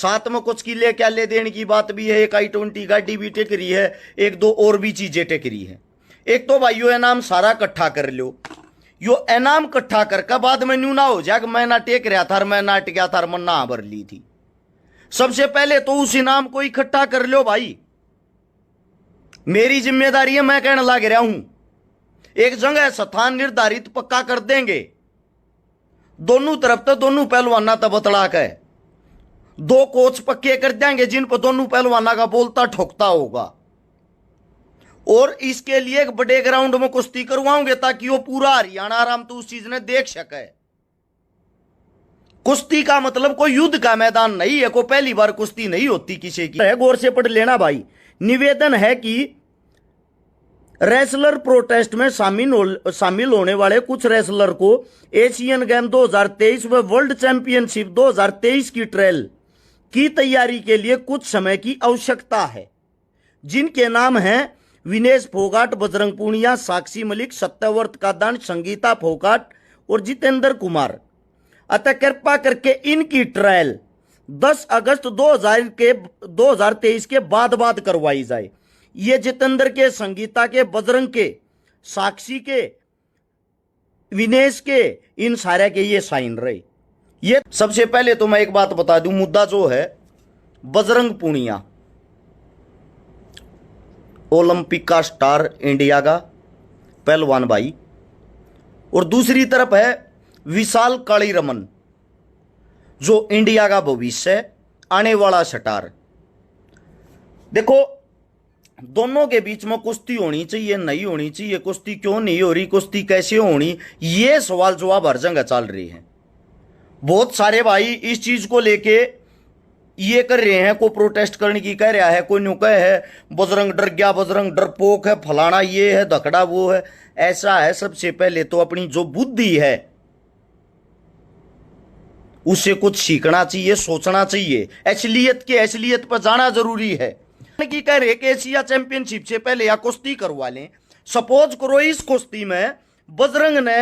साथ में कुछ किले क्या ले देने की बात भी है। एक I-20 गाड़ी भी टेक रही है, एक दो और भी चीजें टेक रही है। एक तो भाइयों इनाम सारा इकट्ठा कर लो, यो इनाम इकट्ठा करके बाद में न्यू ना हो जाए मैं ना टेक रहा था, मैं ना टिका था, मन ना भर ली थी। सबसे पहले तो उस इनाम को इकट्ठा कर लो भाई, मेरी जिम्मेदारी है, मैं कहने लग रहा हूं। एक जगह स्थान निर्धारित पक्का कर देंगे, दोनों तरफ तो दोनों पहलवाना तो बतला के दो कोच पक्के कर देंगे जिन पर दोनों पहलवाना का बोलता ठोकता होगा। और इसके लिए एक बड़े ग्राउंड में कुश्ती करवाओगे ताकि वो पूरा हरियाणा आराम तो उस चीज ने देख सके। कुश्ती का मतलब कोई युद्ध का मैदान नहीं है, कोई पहली बार कुश्ती नहीं होती किसी की। गौर से पढ़ लेना भाई। निवेदन है कि रेसलर प्रोटेस्ट में शामिल होने वाले कुछ रेसलर को एशियन गेम 2023 व वर्ल्ड चैंपियनशिप 2023 की ट्रायल की तैयारी के लिए कुछ समय की आवश्यकता है, जिनके नाम हैं विनेश फोगाट, बजरंग पूनिया, साक्षी मलिक, सत्यव्रत कादान, संगीता फोगाट और जितेंद्र कुमार। अतः कृपा करके इनकी ट्रायल 10 अगस्त 2023 के बाद करवाई जाए। ये जितेंद्र के, संगीता के, बजरंग के, साक्षी के, विनेश के, इन सारे के ये साइन रहे। ये सबसे पहले तो मैं एक बात बता दूं, मुद्दा जो है बजरंग पूनिया ओलंपिक का स्टार, इंडिया का पहलवान भाई, और दूसरी तरफ है विशाल कालीरमन जो इंडिया का भविष्य, आने वाला स्टार। देखो दोनों के बीच में कुश्ती होनी चाहिए, नहीं होनी चाहिए, कुश्ती क्यों नहीं हो रही, कुश्ती कैसे होनी, ये सवाल जवाब हर जगह चल रही है। बहुत सारे भाई इस चीज को लेके ये कर रहे हैं, कोई प्रोटेस्ट करने की कह रहा है, कोई न्यू कह है बजरंग डर गया, बजरंग डरपोक है, फलाना ये है, धकड़ा वो है। ऐसा है, सबसे पहले तो अपनी जो बुद्धि है उसे कुछ सीखना चाहिए, सोचना चाहिए, असलियत पर जाना जरूरी है। की कह रहे कि एशिया चैंपियनशिप से पहले या कुश्ती करवा लें। सपोज करो इस कुश्ती में बजरंग ने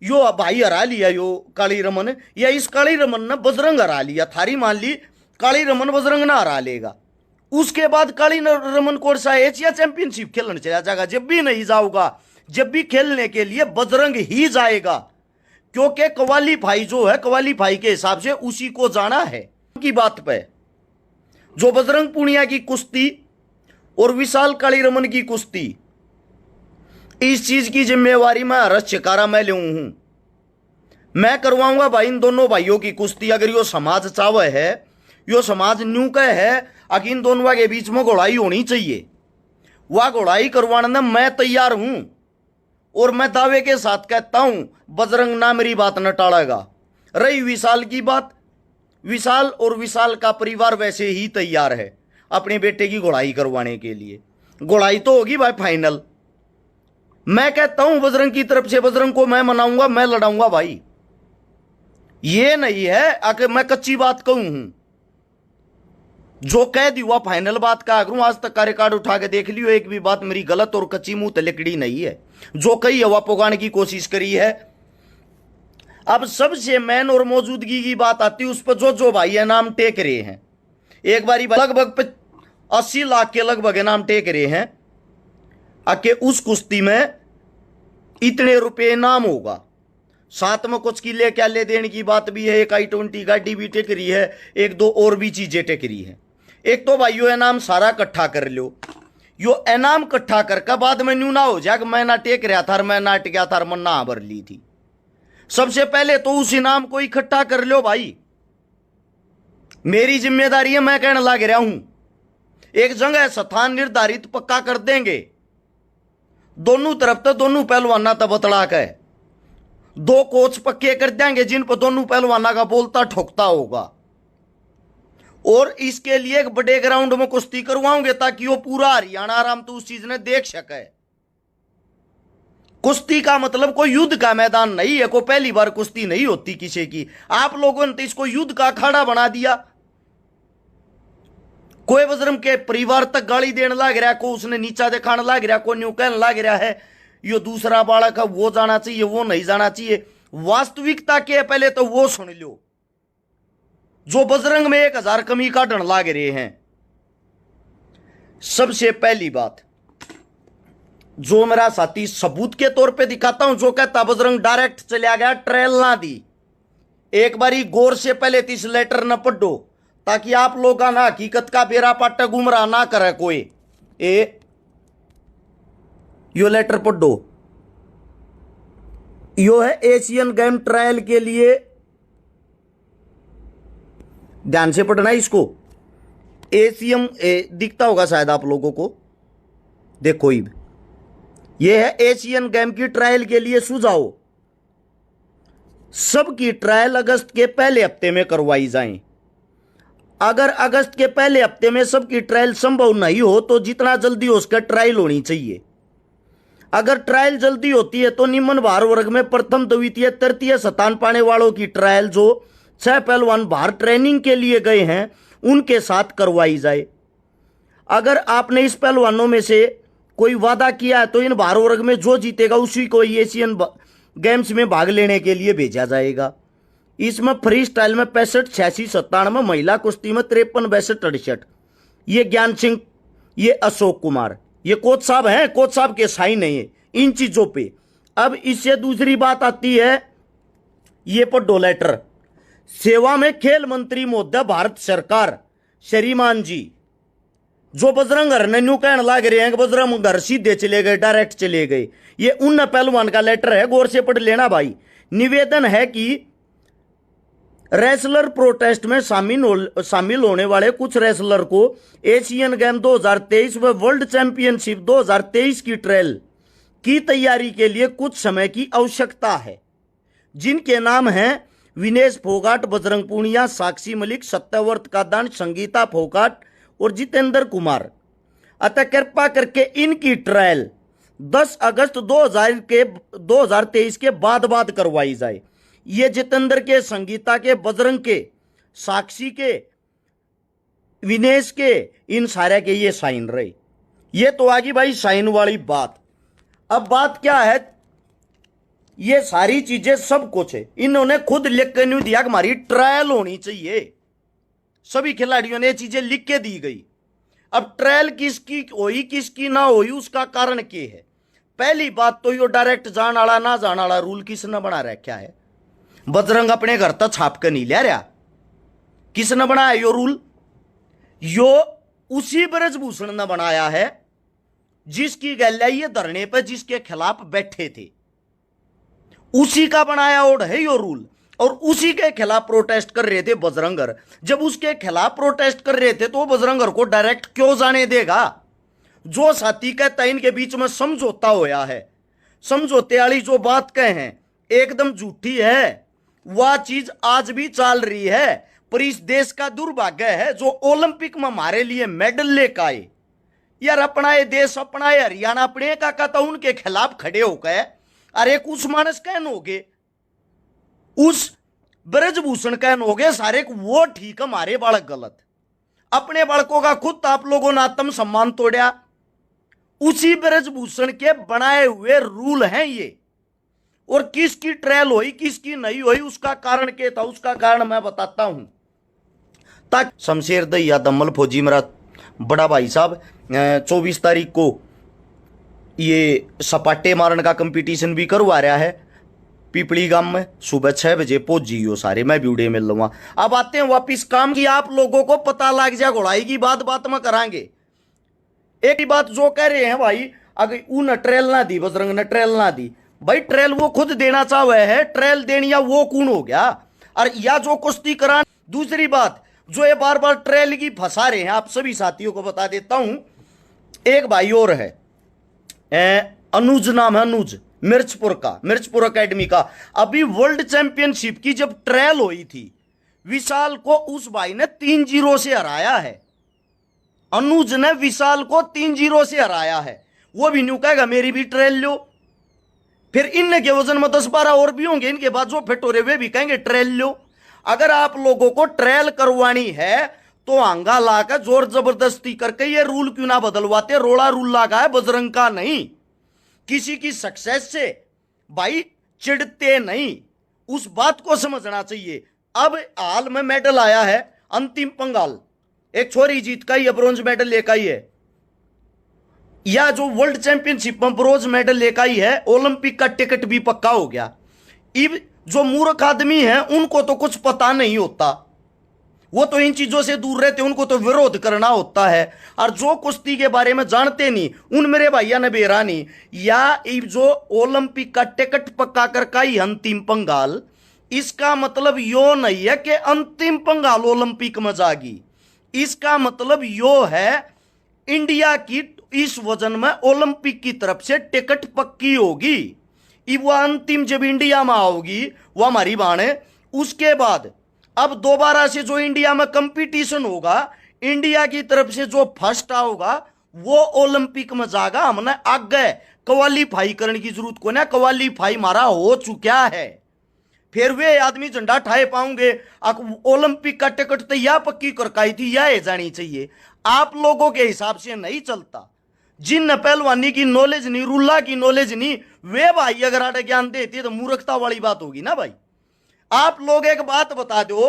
यो भाई हरा लिया, यो कालीरमन, या इस कालीरमन ने बजरंग हरा लिया, थारी मान ली कालीरमन बजरंग ना हरा लेगा, उसके बाद कालीरमन कौन सा एशिया चैंपियनशिप खेलने चला जाएगा? जब भी नहीं जाऊंगा, जब भी खेलने के लिए बजरंग ही जाएगा, क्योंकि क्वालीफाई जो है, क्वालीफाई के हिसाब से उसी को जाना है। की बात पे जो बजरंग पूनिया की कुश्ती और विशाल कालीरमन की कुश्ती, इस चीज की जिम्मेवारी मैं हरस चिकारा मैं लूं हूं। मैं करवाऊंगा भाई इन दोनों भाइयों की कुश्ती। अगर यो समाज चावे है, यो समाज न्यू का है, अगर इन दोनों के बीच में घोड़ाई होनी चाहिए, वह घोड़ाई करवाने में मैं तैयार हूं। और मैं दावे के साथ कहता हूं बजरंग ना मेरी बात न टालेगा। रही विशाल की बात, विशाल और विशाल का परिवार वैसे ही तैयार है अपने बेटे की घोड़ाई करवाने के लिए। घोड़ाई तो होगी भाई फाइनल। मैं कहता हूं बजरंग की तरफ से, बजरंग को मैं मनाऊंगा, मैं लड़ाऊंगा भाई। ये नहीं है अगर मैं कच्ची बात कहूं हूं, जो कह दी हुआ फाइनल बात कहा करूं। आज तक का रिकॉर्ड उठा के देख लियो, एक भी बात मेरी गलत और कच्ची मुंह तलकड़ी नहीं है। जो कही हवा पुगाने की कोशिश करी है। अब सबसे मैन और मौजूदगी की बात आती है उस पर जो भाई नाम टेक रहे हैं। एक बारी लगभग 80 लाख के लगभग नाम टेक रहे हैं आके उस कुश्ती में इतने रुपए इनाम होगा। साथ में कुछ किले क्या ले देने की बात भी है। एक I-20 गाड़ी भी टेक रही है, एक दो और भी चीजें टेक रही है। एक तो भाइयों इनाम सारा इकट्ठा कर लो, यो इनाम इकट्ठा करके बाद में न्यू ना हो जाए मैं ना टेक रहा था, मैं ना टिका था, मन ना भर ली थी। सबसे पहले तो उस इनाम को इकट्ठा कर लो भाई, मेरी जिम्मेदारी है, मैं कहने लग रहा हूं। एक जगह स्थान निर्धारित पक्का कर देंगे, दोनों तरफ तो दोनों पहलवाना तो बतला के दो कोच पक्के कर देंगे जिन पर दोनों पहलवाना का बोलता ठोकता होगा। और इसके लिए एक बड़े ग्राउंड में कुश्ती करवाओगे ताकि वो पूरा हरियाणा आराम तो उस चीज ने देख सके। कुश्ती का मतलब कोई युद्ध का मैदान नहीं है, कोई पहली बार कुश्ती नहीं होती किसी की। आप लोगों ने तो इसको युद्ध का अखाड़ा बना दिया। कोई बजरंग के परिवार तक गाली देने लग रहा है, कोई उसने नीचा दिखाने लग रहा है, कोई न्यू कहने लग रहा है यो दूसरा बालक है, वो जाना चाहिए, वो नहीं जाना चाहिए। वास्तविकता क्या है पहले तो वो सुन लो। जो बजरंग में 1000 कमी काटन लाग रहे हैं। सबसे पहली बात, जो मेरा साथी सबूत के तौर पे दिखाता हूं, जो कहता बजरंग डायरेक्ट चला गया, ट्रेल ना दी, एक बारी गौर से पहले इस लेटर न पढ़ो, ताकि आप लोग ना हकीकत का बेरा पाटा गुमराह ना करे कोई। यो लेटर पढ़ो, यो है एशियन गेम ट्रायल के लिए, ध्यान से पढ़ना इसको। एशियन दिखता होगा शायद आप लोगों को, देखो ये है एशियन गेम की ट्रायल के लिए सुझाव। सबकी ट्रायल अगस्त के पहले हफ्ते में करवाई जाए। अगर अगस्त के पहले हफ्ते में सबकी ट्रायल संभव नहीं हो तो जितना जल्दी हो उसका ट्रायल होनी चाहिए। अगर ट्रायल जल्दी होती है तो निम्न भार वर्ग में प्रथम द्वितीय तृतीय स्थान पाने वालों की ट्रायल जो 6 पहलवान भार ट्रेनिंग के लिए गए हैं उनके साथ करवाई जाए। अगर आपने इस पहलवानों में से कोई वादा किया है तो इन भार वर्ग में जो जीतेगा उसी को एशियन गेम्स में भाग लेने के लिए भेजा जाएगा। इसमें फ्री स्टाइल में 65, 86, 97, महिला कुश्ती में 53, 62, 68। ये ज्ञान सिंह, ये अशोक कुमार, ये कोच साहब हैं, कोच साहब के साइन नहीं है इन चीजों पे। अब इससे दूसरी बात आती है, ये पढ़ो लेटर। सेवा में खेल मंत्री महोदय भारत सरकार श्रीमान जी, जो बजरंग हरनन्यू कहने लग रहे हैं कि बजरंग घर सीधे चले गए, डायरेक्ट चले गए, ये उन पहलवान का लेटर है, गौर से पढ़ लेना भाई। निवेदन है कि रेसलर प्रोटेस्ट में शामिल होने वाले कुछ रेसलर को एशियन गेम 2023 व वर्ल्ड चैंपियनशिप 2023 की ट्रायल की तैयारी के लिए कुछ समय की आवश्यकता है, जिनके नाम हैं विनेश फोगाट, बजरंग पूनिया, साक्षी मलिक, सत्यव्रत कादान, संगीता फोगाट और जितेंद्र कुमार। अतः कृपा करके इनकी ट्रायल 10 अगस्त 2023 के बाद करवाई जाए। ये जितेंद्र के, संगीता के, बजरंग के, साक्षी के, विनेश के, इन सारे के ये साइन रहे। ये तो आगे भाई साइन वाली बात। अब बात क्या है, ये सारी चीजें सब कुछ है इन्होंने खुद लिख के नहीं दिया कि हमारी ट्रायल होनी चाहिए। सभी खिलाड़ियों ने ये चीजें लिख के दी गई। अब ट्रायल किसकी हुई किसकी ना हुई उसका कारण क्या है। पहली बात तो यो डायरेक्ट जान वाला ना जान वाला रूल किसने बना रखा है। बजरंग अपने घर तक छाप कर नहीं ले रहा, किसने बनाया यो रूल? यो उसी ब्रजभूषण ने बनाया है जिसकी गैल्या ये धरने पर जिसके खिलाफ बैठे थे, उसी का बनाया ओड है यो रूल। और उसी के खिलाफ प्रोटेस्ट कर रहे थे बजरंगर। जब उसके खिलाफ प्रोटेस्ट कर रहे थे तो बजरंगर को डायरेक्ट क्यों जाने देगा? जो साथी कहता है इनके बीच में समझौता होया है, समझौते वाली जो बात कहे हैं एकदम झूठी है। वह चीज आज भी चल रही है, पर इस देश का दुर्भाग्य है जो ओलंपिक में हमारे लिए मेडल लेकर आए। यार अपना ये देश, अपना ये हरियाणा, अपने का कहता उनके खिलाफ खड़े होकर अरे कुछ मानस कहन हो गए, उस ब्रजभूषण कहन हो गए सारे वो ठीक, हमारे बालक गलत। अपने बालकों का खुद आप लोगों ने आत्म सम्मान तोड़ा। उसी ब्रजभूषण के बनाए हुए रूल हैं ये। और किसकी ट्रायल हुई किसकी नहीं हुई उसका कारण क्या था, उसका कारण मैं बताता हूं। ताकि शमशेर दहिया दम्मल फौजी मेरा बड़ा भाई साहब 24 तारीख को ये सपाटे मारने का कंपटीशन भी करवा रहा है पिपली गांव में। सुबह 6 बजे पहुंच जियो सारे, मैं वीडियो मिल लूंगा। अब आते हैं वापिस काम की, आप लोगों को पता लग जाए घोड़ाई की बात बात में करांगे। एक ही बात जो कह रहे हैं भाई, अगर उन ट्रेल ना दी, बजरंग ने ट्रेल ना दी, भाई ट्रेल वो खुद देना चाहे है, ट्रेल देनी या वो कौन हो गया? और या जो कुश्ती करा। दूसरी बात जो ये बार बार ट्रेल की फंसा रहे हैं, आप सभी साथियों को बता देता हूं। एक भाई और है, अनुज नाम है, अनुज, मिर्चपुर एकेडमी का। अभी वर्ल्ड चैंपियनशिप की जब ट्रायल हुई थी, विशाल को उस भाई ने 3-0 से हराया है। अनुज ने विशाल को 3-0 से हराया है। वो भी न्यू कहेगा मेरी भी ट्रायल लो। फिर इनके वजन में 10-12 और भी होंगे, इनके बाद जो फिट हो रहे वे भी कहेंगे ट्रायल लो। अगर आप लोगों को ट्रायल करवानी है तो आंगा लाकर जोर जबरदस्ती करके ये रूल क्यों ना बदलवाते? रोड़ा रूल लगा है बजरंग का नहीं। किसी की सक्सेस से भाई चिढ़ते नहीं, उस बात को समझना चाहिए। अब हाल में मेडल आया है अंतिम पंगाल, एक छोरी जीत का ही ब्रॉन्ज मेडल लेकर आई है, या जो वर्ल्ड चैंपियनशिप में ब्रॉन्ज मेडल लेकर आई है, ओलंपिक का टिकट भी पक्का हो गया। इब जो मूर्ख आदमी है उनको तो कुछ पता नहीं होता, वो तो इन चीजों से दूर रहते, उनको तो विरोध करना होता है। और जो कुश्ती के बारे में जानते नहीं उन मेरे भैया ने बेरा नहीं, या जो ओलंपिक का टिकट पक्का कर का ही अंतिम पंगाल, इसका मतलब यो नहीं है कि अंतिम पंगाल ओलंपिक में जागी। इसका मतलब यो है इंडिया की इस वजन में ओलंपिक की तरफ से टिकट पक्की होगी। वह अंतिम जब इंडिया में आओगी वह हमारी बाण है। उसके बाद अब दोबारा से जो इंडिया में कंपटीशन होगा, इंडिया की तरफ से जो फर्स्ट आओगा वो ओलंपिक में जाएगा। हमने आगे क्वालीफाई करने की जरूरत को ना, क्वालीफाई हमारा हो चुका है। फिर वे आदमी झंडा ठाए पाऊंगे। ओलंपिक का टिकट तो यह पक्की करकाई थी, यह जानी चाहिए। आप लोगों के हिसाब से नहीं चलता। जिन पहलवानी की नॉलेज नहीं, रुल्ला की नॉलेज नहीं, वे भाई अगर आटे ज्ञान देते तो मूर्खता वाली बात होगी ना भाई। आप लोग एक बात बता दो,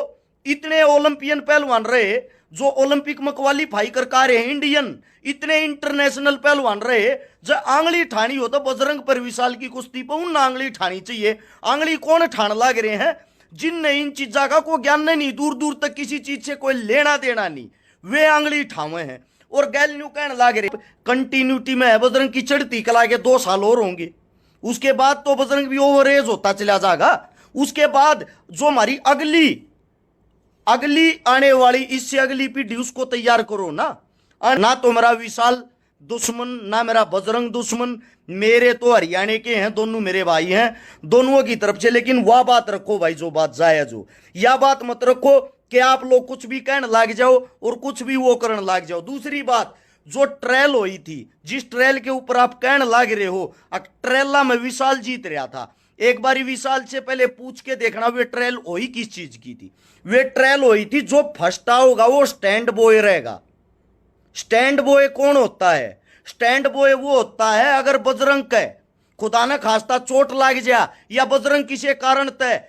इतने ओलंपियन पहलवान रहे जो ओलंपिक में क्वालीफाई कर का रहे इंडियन, इतने इंटरनेशनल पहलवान रहे, जो आंगली ठानी हो तो बजरंग पर विशाल की कुश्ती पर उन आंगली ठानी चाहिए। आंगली कौन ठान लाग रहे हैं? जिनने इन चीजा का कोई ज्ञान नहीं, दूर दूर तक किसी चीज से कोई लेना देना नहीं, वे आंगली ठावे हैं। और गैल न्यू कहने लाग रहे कंटिन्यूटी में है बजरंग की चढ़ती कला के 2 साल और होंगे, उसके बाद तो बजरंग भी ओवर एज होता चला जाएगा। उसके बाद जो हमारी अगली आने वाली, इससे अगली पीढ़ी, उसको तैयार करो ना तो मेरा विशाल दुश्मन ना मेरा बजरंग दुश्मन, मेरे तो हरियाणा के हैं, दोनों मेरे भाई हैं, दोनों की तरफ से। लेकिन वह बात रखो भाई जो बात जायज हो, यह बात मत रखो कि आप लोग कुछ भी कहने लग जाओ और कुछ भी वो करने लग जाओ। दूसरी बात, जो ट्रेल हुई थी, जिस ट्रेल के ऊपर आप कहने लग रहे हो, ट्रेला में विशाल जीत रहा था। एक बारी विशाल से पहले पूछ के देखना वे ट्रेल हुई किस चीज की थी। वे ट्रेल हुई थी जो फर्स्ट होगा वो स्टैंड बॉय रहेगा। स्टैंड बॉय कौन होता है? स्टैंड बॉय वो होता है अगर बजरंग के खुदा न खास्ता चोट लग जा या बजरंग किसी कारण तय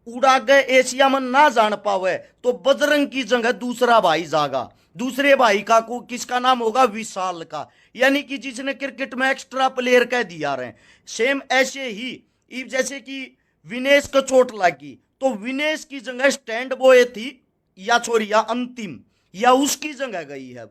उड़ा गए एशिया में ना जान पावे तो बजरंग की जगह दूसरा भाई जागा। दूसरे भाई का को किसका नाम होगा? विशाल का, यानी कि जिसने क्रिकेट में एक्स्ट्रा प्लेयर कह दिया रहे। सेम ऐसे ही जैसे कि विनेश को चोट लगी तो विनेश की जगह स्टैंड बॉय थी या छोरिया अंतिम, या उसकी जगह गई है।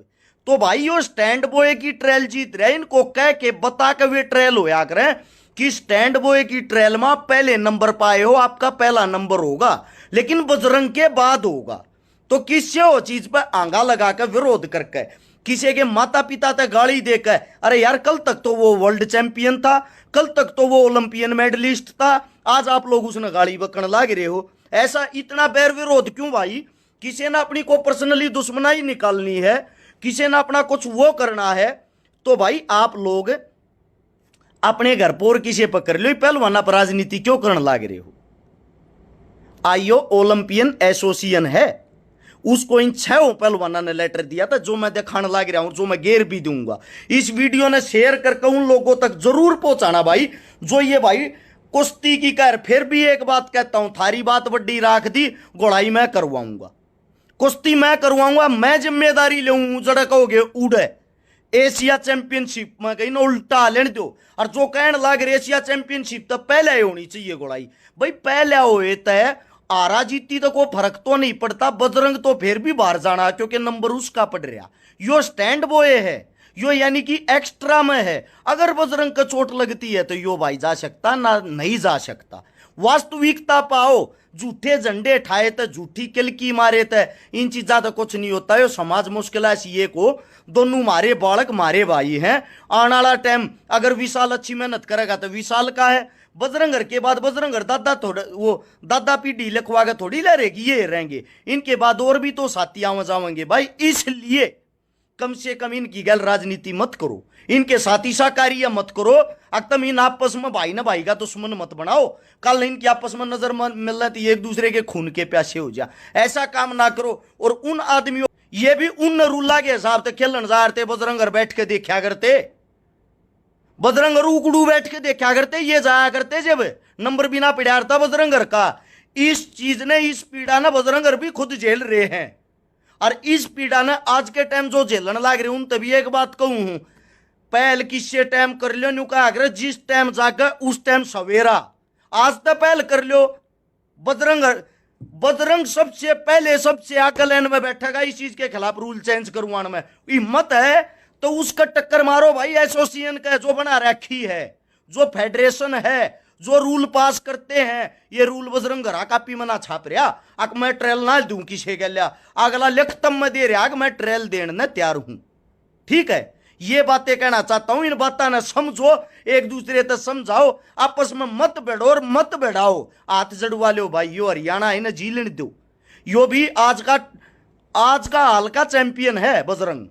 तो भाई वो स्टैंड बॉय की ट्रेल जीत रहे, इनको कह के बता के वे ट्रेल होया करें कि स्टैंड बॉय की ट्रेल में पहले नंबर पाए हो, आपका पहला नंबर होगा, लेकिन बजरंग के बाद होगा। तो किससे वो चीज पर आंगा लगाकर विरोध करके, किसी के माता पिता तक गाली देकर, अरे यार कल तक तो वो वर्ल्ड चैंपियन था, कल तक तो वो ओलंपियन मेडलिस्ट था, आज आप लोग उसने गाली बकने लग रहे हो। ऐसा इतना बैर विरोध क्यों भाई? किसी ने अपनी को पर्सनली दुश्मनाई निकालनी है, किसी ने अपना कुछ वो करना है, तो भाई आप लोग अपने घर पर किसी पर कर लो, पहलवाना पर राजनीति क्यों करने लग रहे हो? आईओ ओलंपियन एसोसिएशन है, उसको इन 6 पहलवाना ने लेटर दिया था, जो मैं दिखाने लग रहा हूं, जो मैं गेर भी दूंगा। इस वीडियो ने शेयर करके उन लोगों तक जरूर पहुंचाना भाई जो ये भाई कुश्ती की कर। फिर भी एक बात कहता हूं, थारी बात बड्डी राख दी, गोड़ाई मैं करवाऊंगा, कुश्ती मैं करवाऊंगा, मैं जिम्मेदारी लूंगा। जड़ा कहोगे उड़े एशिया चैंपियनशिप में कहीं ना उल्टा लेने दो। और जो कहने लग रहे एशिया चैंपियनशिप तो पहले होनी चाहिए गोड़ाई, भाई पहले होए तय आरा जीती तो कोई फर्क तो नहीं पड़ता। बजरंग तो फिर भी बाहर जाना क्योंकि नंबर उसका पड़ रहा, यो स्टैंड बॉय है, यो यानी कि एक्स्ट्रा में है। अगर बजरंग का चोट लगती है तो यो भाई जा सकता ना, नहीं जा सकता। वास्तविकता पाओ, झूठे झंडे ठाए थे, झूठी किलकी मारे थे, इन चीजा तो कुछ नहीं होता है। समाज मुश्किल है सीए को, दोनों मारे बालक मारे भाई हैं। आने वाला टाइम अगर विशाल अच्छी मेहनत करेगा तो विशाल का है, बजरंगर के बाद बजरंगर दादा थोड़ा वो दादा पीढ़ी लिखवा के थोड़ी लहरेगी, ये रहेंगे। इनके बाद और भी तो साथी आवा जावेंगे भाई। इसलिए कम से कम इनकी गैल राजनीति मत करो, इनके साथी साकारिया मत करो। अक्तम इन आपस में भाई ना भाई का दुश्मन मत बनाओ। कल इनकी आपस में नजर मिल रहा तो एक दूसरे के खून के प्यासे हो जा, ऐसा काम ना करो। और उन आदमियों, ये भी उन रूला के हिसाब से खेलन जाते, बजरंगर बैठ के देखा करते, बजरंगर उकड़ू बैठ के देखा करते, ये जाया करते जब नंबर बिना पिड़ार था बजरंगर का। इस चीज ने, इस पीड़ा ने बजरंगर भी खुद झेल रहे हैं। और इस पीड़ा ने आज के टाइम जो झेलन लाग रहे उन तभी एक बात कहूं हूं, पहल किससे टाइम कर लो न्यू कहा अगर जिस टाइम जाकर उस टाइम सवेरा, आज तो पहल कर लो। बजरंग सबसे पहले सबसे आगे लाइन में बैठेगा इस चीज के खिलाफ रूल चेंज करवाने में। हिम्मत है तो उसका टक्कर मारो भाई। एसोसिएशन का जो बना रखी है, जो फेडरेशन है, जो रूल पास करते हैं, ये रूल बजरंग घरा कापी मना छाप रहा अक मैं ट्रेल ना दूं किसे गल्या अगला लिखतम में दे रहा मैं ट्रेल देने तैयार हूं। ठीक है, ये बातें कहना चाहता हूं। इन बातों ने समझो, एक दूसरे तक समझाओ, आपस में मत बैठो और मत बैठाओ। हाथ जड़वा लो भाई, यो हरियाणा है ना जीलन दो। यो भी आज का हाल का चैंपियन है बजरंग,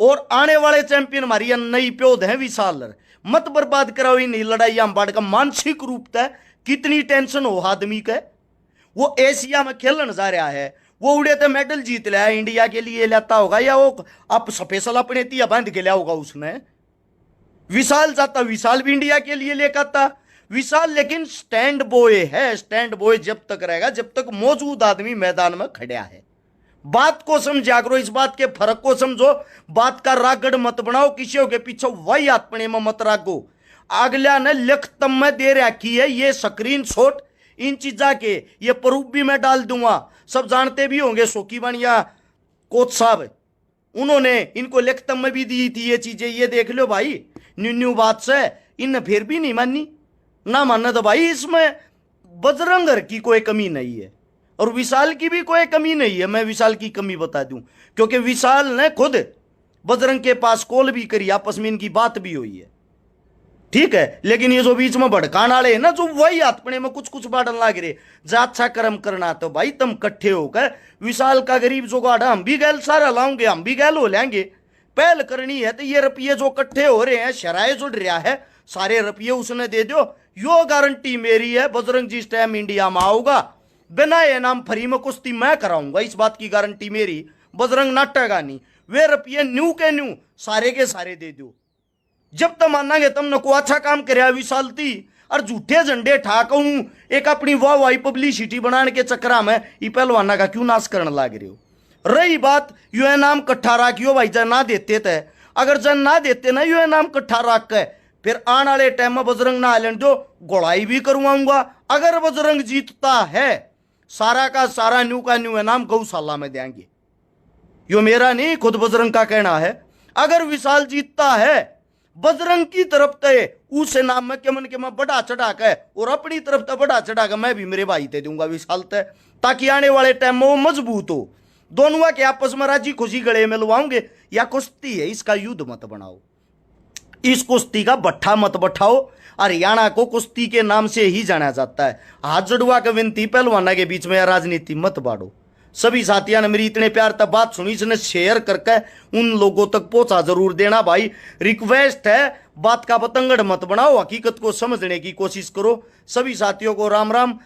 और आने वाले चैंपियन हमारी नई प्योद है विशाल। मत बर्बाद कराओ इन लड़ाई हम बाढ़ का। मानसिक रूप से कितनी टेंशन हो आदमी का। वो एशिया में खेलने जा रहा है, वो उड़े तो मेडल जीत लिया इंडिया के लिए लेता होगा, या वो आप स्पेशल अपने तिया बांध के लिया होगा उसने। विशाल जाता, विशाल भी इंडिया के लिए लेकर आता विशाल, लेकिन स्टैंड बॉय है। स्टैंड बॉय जब तक रहेगा जब तक मौजूद आदमी मैदान में खड़ा है। बात को समझा करो, इस बात के फर्क को समझो। बात का रागड़ मत बनाओ, किसी के पीछे वही आत्मने में मत रागो। अगला ने लिखतम में दे रखी है ये स्क्रीन शॉट इन चीजा के, ये प्रूफ भी मैं डाल दूंगा। सब जानते भी होंगे शोकी बानिया कोच साहब, उन्होंने इनको लिखतम में भी दी थी ये चीजें। ये देख लो भाई, न्यू बात से इन फिर भी नहीं मानी ना मानना। तो भाई इसमें बजरंगर की कोई कमी नहीं है और विशाल की भी कोई कमी नहीं है। मैं विशाल की कमी बता दूं, क्योंकि विशाल ने खुद बजरंग के पास कॉल भी करी, आपस में इनकी बात भी हुई है। ठीक है, लेकिन ये जो बीच में भड़काने वाले है ना, जो वही अपने में कुछ बाड़न लाग रहे, जा अच्छा कर्म करना तो भाई तुम इकट्ठे होकर विशाल का गरीब जो गाढ़ा हम भी गैल सारा लाओगे, हम भी गैल हो लेंगे। पहल करनी है तो ये रुपये जो इकट्ठे हो रहे हैं, शराय जुड़ रहा है, सारे रुपये उसने दे दो। यो गारंटी मेरी है, बजरंग जिस टाइम इंडिया में आओगा बिना ये नाम फ्री में कुश्ती मैं कराऊंगा, इस बात की गारंटी मेरी। बजरंग नाटेगा नहीं, वे रुपये न्यू के न्यू सारे के सारे दे दो। जब तक मानांगे तुमने को अच्छा काम कराया विशाल थी, और झूठे झंडे ठाक हूं एक अपनी वाह वाही पब्लिसिटी बनाने के चक्कर में ये पहलवाना का क्यों नाश करने लग रहे हो। रही बात यू नाम कट्ठा राखियो भाई, जन ना देते थे, अगर जन ना देते ना यू नाम कट्ठा राख के, फिर आने वाले टाइम में बजरंग ना लेने दो, गोड़ाई भी करवाऊंगा। अगर बजरंग जीतता है सारा का सारा न्यू का न्यू नाम गौशाला में देंगे। यो मेरा नहीं, खुद बजरंग का कहना है। अगर विशाल जीतता है बजरंग की तरफ ते उस नाम में केमन के मैं बढ़ा चढ़ा के, और अपनी तरफ से बढ़ा चढ़ा के मैं भी मेरे भाई ते दूंगा विशाल ते, ताकि आने वाले टाइम में वो मजबूत हो। दोनों के आपस में राजी खुशी गले मिलवाओगे। या कुश्ती है, इसका युद्ध मत बनाओ, इस कुश्ती का भट्ठा मत बैठाओ। हरियाणा को कुश्ती के नाम से ही जाना जाता है। हाथ जुड़वा के विनती पहलवाना के बीच में राजनीति मत बांटो। सभी साथियों ने मेरी इतने प्यार तक बात सुनी, इसने शेयर करके उन लोगों तक पहुंचा जरूर देना भाई। रिक्वेस्ट है, बात का पतंगड़ मत बनाओ, हकीकत को समझने की कोशिश करो। सभी साथियों को राम राम।